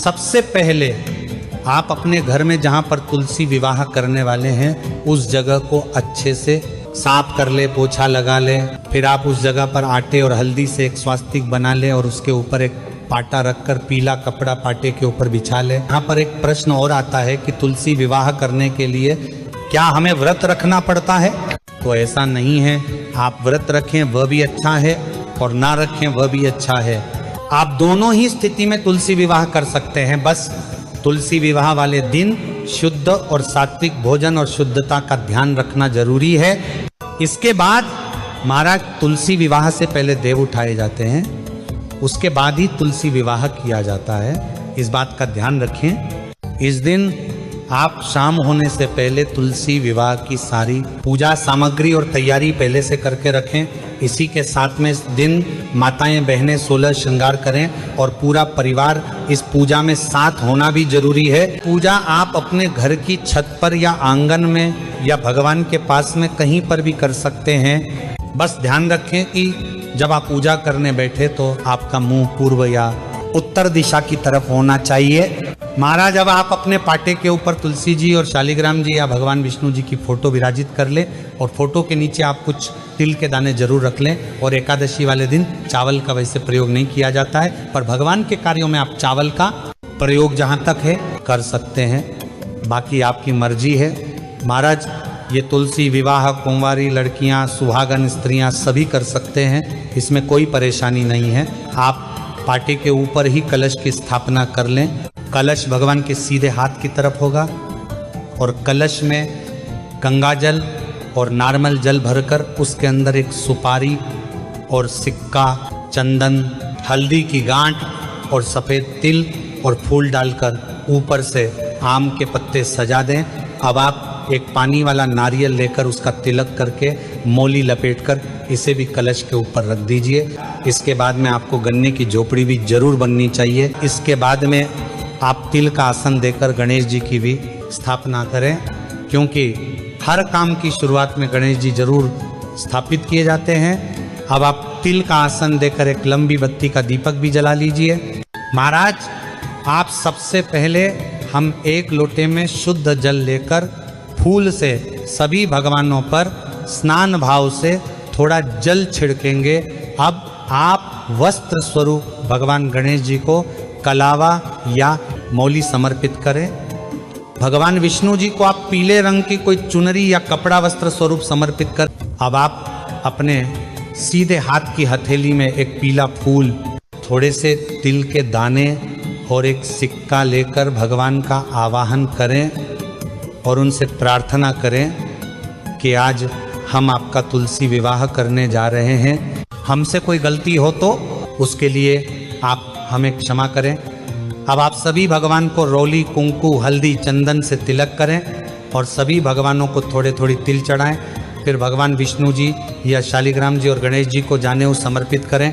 सबसे पहले आप अपने घर में जहाँ पर तुलसी विवाह करने वाले हैं उस जगह को अच्छे से साफ कर ले, पोछा लगा ले। फिर आप उस जगह पर आटे और हल्दी से एक स्वास्तिक बना ले और उसके ऊपर एक पाटा रखकर पीला कपड़ा पाटे के ऊपर बिछा ले। यहाँ पर एक प्रश्न और आता है कि तुलसी विवाह करने के लिए क्या हमें व्रत रखना पड़ता है? तो ऐसा नहीं है। आप व्रत रखें वह भी अच्छा है और ना रखें वह भी अच्छा है। आप दोनों ही स्थिति में तुलसी विवाह कर सकते हैं। बस तुलसी विवाह वाले दिन शुद्ध और सात्विक भोजन और शुद्धता का ध्यान रखना जरूरी है। इसके बाद महाराज तुलसी विवाह से पहले देव उठाए जाते हैं, उसके बाद ही तुलसी विवाह किया जाता है। इस बात का ध्यान रखें। इस दिन आप शाम होने से पहले तुलसी विवाह की सारी पूजा सामग्री और तैयारी पहले से करके रखें। इसी के साथ में इस दिन माताएं बहनें 16 श्रृंगार करें और पूरा परिवार इस पूजा में साथ होना भी जरूरी है। पूजा आप अपने घर की छत पर या आंगन में या भगवान के पास में कहीं पर भी कर सकते हैं। बस ध्यान रखें कि जब आप पूजा करने बैठे तो आपका मुंह पूर्व या उत्तर दिशा की तरफ होना चाहिए। महाराज अब आप अपने पाटे के ऊपर तुलसी जी और शालिग्राम जी या भगवान विष्णु जी की फोटो विराजित कर लें और फोटो के नीचे आप कुछ तिल के दाने जरूर रख लें। और एकादशी वाले दिन चावल का वैसे प्रयोग नहीं किया जाता है, पर भगवान के कार्यों में आप चावल का प्रयोग जहाँ तक है कर सकते हैं, बाकी आपकी मर्जी है। महाराज ये तुलसी विवाह कुंवारी लड़कियाँ सुहागन स्त्रियाँ सभी कर सकते हैं, इसमें कोई परेशानी नहीं है। आप पाटे के ऊपर ही कलश की स्थापना कर लें। कलश भगवान के सीधे हाथ की तरफ होगा और कलश में गंगा जल और नॉर्मल जल भरकर उसके अंदर एक सुपारी और सिक्का, चंदन, हल्दी की गांठ और सफ़ेद तिल और फूल डालकर ऊपर से आम के पत्ते सजा दें। अब आप एक पानी वाला नारियल लेकर उसका तिलक करके मोली लपेटकर इसे भी कलश के ऊपर रख दीजिए। इसके बाद में आपको गन्ने की झोपड़ी भी जरूर बननी चाहिए। इसके बाद में आप तिल का आसन देकर गणेश जी की भी स्थापना करें, क्योंकि हर काम की शुरुआत में गणेश जी जरूर स्थापित किए जाते हैं। अब आप तिल का आसन देकर एक लंबी बत्ती का दीपक भी जला लीजिए। महाराज आप सबसे पहले हम एक लोटे में शुद्ध जल लेकर फूल से सभी भगवानों पर स्नान भाव से थोड़ा जल छिड़केंगे। अब आप वस्त्र स्वरूप भगवान गणेश जी को कलावा या मौली समर्पित करें। भगवान विष्णु जी को आप पीले रंग की कोई चुनरी या कपड़ा वस्त्र स्वरूप समर्पित कर। अब आप अपने सीधे हाथ की हथेली में एक पीला फूल, थोड़े से तिल के दाने और एक सिक्का लेकर भगवान का आवाहन करें और उनसे प्रार्थना करें कि आज हम आपका तुलसी विवाह करने जा रहे हैं। हमसे कोई गलती हो तो उसके लिए आप हमें क्षमा करें। अब आप सभी भगवान को रोली, कुंकू, हल्दी, चंदन से तिलक करें और सभी भगवानों को थोड़े थोड़ी तिल चढ़ाएं। फिर भगवान विष्णु जी या शालिग्राम जी और गणेश जी को जानेऊ समर्पित करें।